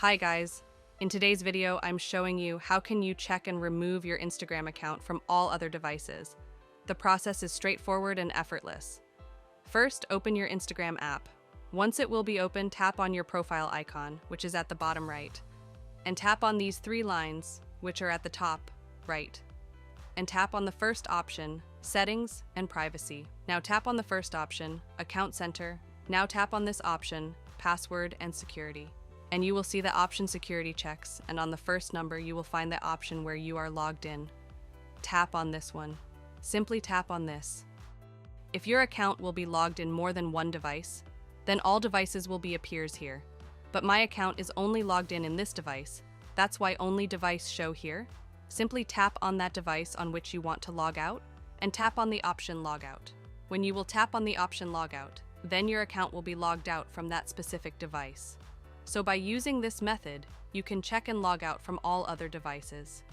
Hi guys! In today's video, I'm showing you how can you check and remove your Instagram account from all other devices. The process is straightforward and effortless. First, open your Instagram app. Once it will be open, tap on your profile icon, which is at the bottom right, and tap on these three lines, which are at the top right, and tap on the first option, Settings and Privacy. Now tap on the first option, Account Center. Now tap on this option, Password and Security. And you will see the option Security Checks, and on the first number you will find the option where you are logged in. Tap on this one. Simply tap on this. If your account will be logged in more than one device, then all devices will be appears here. But my account is only logged in this device. That's why only device show here. Simply tap on that device on which you want to log out, and tap on the option Logout. When you will tap on the option Logout, then your account will be logged out from that specific device. So by using this method, you can check and log out from all other devices.